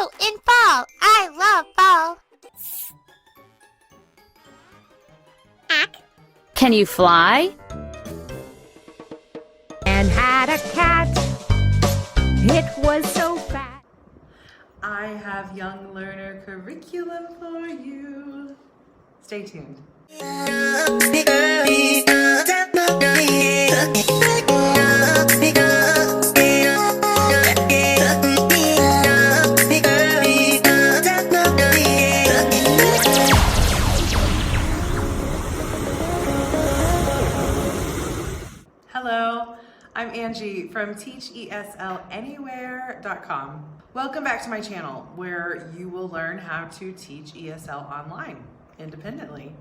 out in fall. I love fall. Can you fly? And had a cat. It was so fat. I have young learner curriculum for you. Stay tuned. Hello, I'm Angie from TeachESLAnywhere.com. Welcome back to my channel where you will learn how to teach ESL online independently.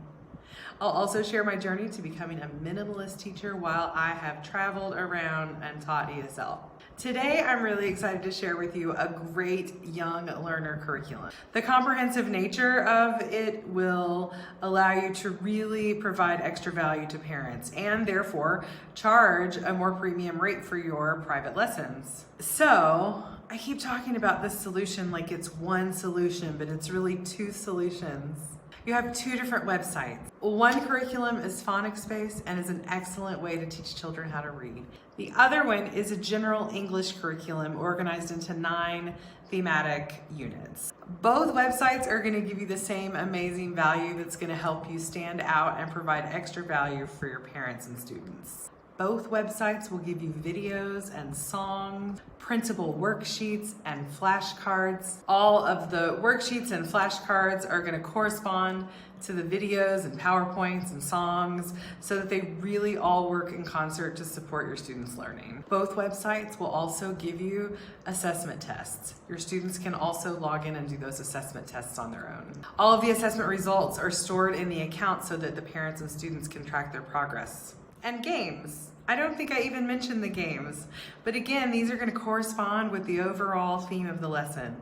I'll also share my journey to becoming a minimalist teacher while I have traveled around and taught ESL. Today, I'm really excited to share with you a great young learner curriculum. The comprehensive nature of it will allow you to really provide extra value to parents and therefore charge a more premium rate for your private lessons. So, I keep talking about this solution like it's one solution, but it's really two solutions. You have two different websites. One curriculum is phonics-based and is an excellent way to teach children how to read. The other one is a general English curriculum organized into 9 thematic units. Both websites are going to give you the same amazing value that's going to help you stand out and provide extra value for your parents and students. Both websites will give you videos and songs, printable worksheets and flashcards. All of the worksheets and flashcards are going to correspond to the videos and PowerPoints and songs so that they really all work in concert to support your students' learning. Both websites will also give you assessment tests. Your students can also log in and do those assessment tests on their own. All of the assessment results are stored in the account so that the parents and students can track their progress. And games. I don't think I even mentioned the games, but again, these are going to correspond with the overall theme of the lesson.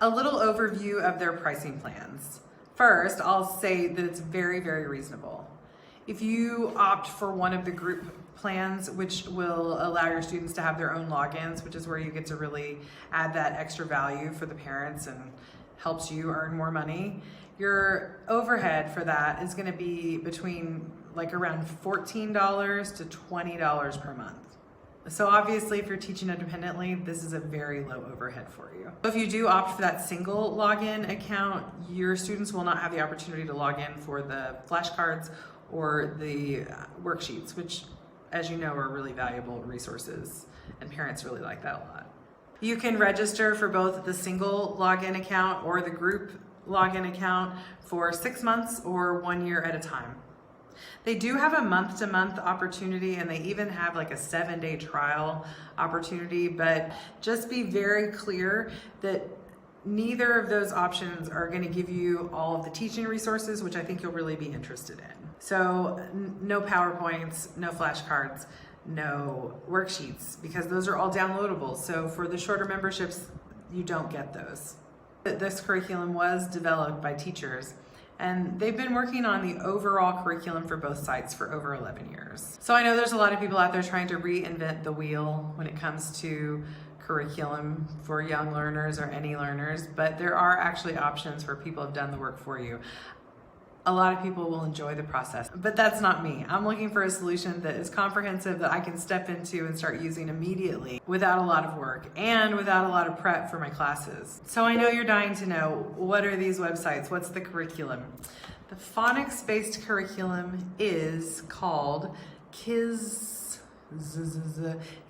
A little overview of their pricing plans. First, I'll say that it's very, very reasonable. If you opt for one of the group plans, which will allow your students to have their own logins, which is where you get to really add that extra value for the parents and helps you earn more money, your overhead for that is going to be between around $14 to $20 per month. So obviously if you're teaching independently, this is a very low overhead for you. If you do opt for that single login account, your students will not have the opportunity to log in for the flashcards or the worksheets, which, as you know, are really valuable resources, and parents really like that a lot. You can register for both the single login account or the group login account for 6 months or 1 year at a time. They do have a month-to-month opportunity, and they even have like a 7-day trial opportunity, but just be very clear that neither of those options are going to give you all of the teaching resources, which I think you'll really be interested in. So no PowerPoints, no flashcards, no worksheets, because those are all downloadable. So for the shorter memberships, you don't get those. This curriculum was developed by teachers, and they've been working on the overall curriculum for both sites for over 11 years. So I know there's a lot of people out there trying to reinvent the wheel when it comes to curriculum for young learners or any learners, but there are actually options where people have done the work for you. A lot of people will enjoy the process, but that's not me. I'm looking for a solution that is comprehensive, that I can step into and start using immediately without a lot of work and without a lot of prep for my classes. So I know you're dying to know, what are these websites? What's the curriculum? The phonics-based curriculum is called QKids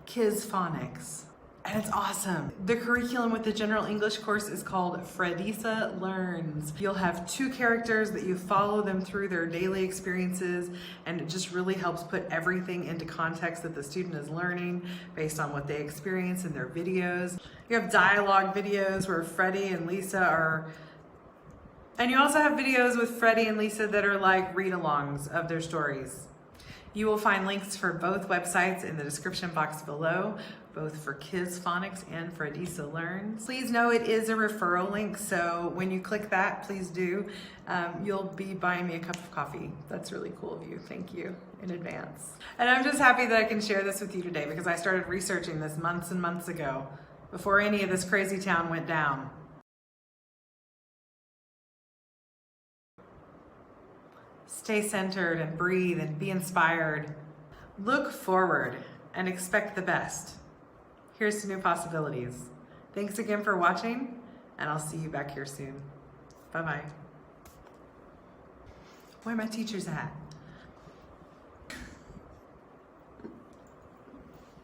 Phonics. And it's awesome. The curriculum with the general English course is called Fredisa Learns. You'll have 2 characters that you follow them through their daily experiences, and it just really helps put everything into context that the student is learning based on what they experience in their videos. You have dialogue videos where Freddie and Lisa are, and you also have videos with Freddie and Lisa that are like read-alongs of their stories. You will find links for both websites in the description box below, both for QKids Phonics and for Fredisa Learns. Please know it is a referral link, so when you click that, please do. You'll be buying me a cup of coffee. That's really cool of you. Thank you in advance. And I'm just happy that I can share this with you today because I started researching this months and months ago before any of this crazy town went down. Stay centered and breathe and be inspired. Look forward and expect the best. Here's to new possibilities. Thanks again for watching, and I'll see you back here soon. Bye-bye. Where my teachers at?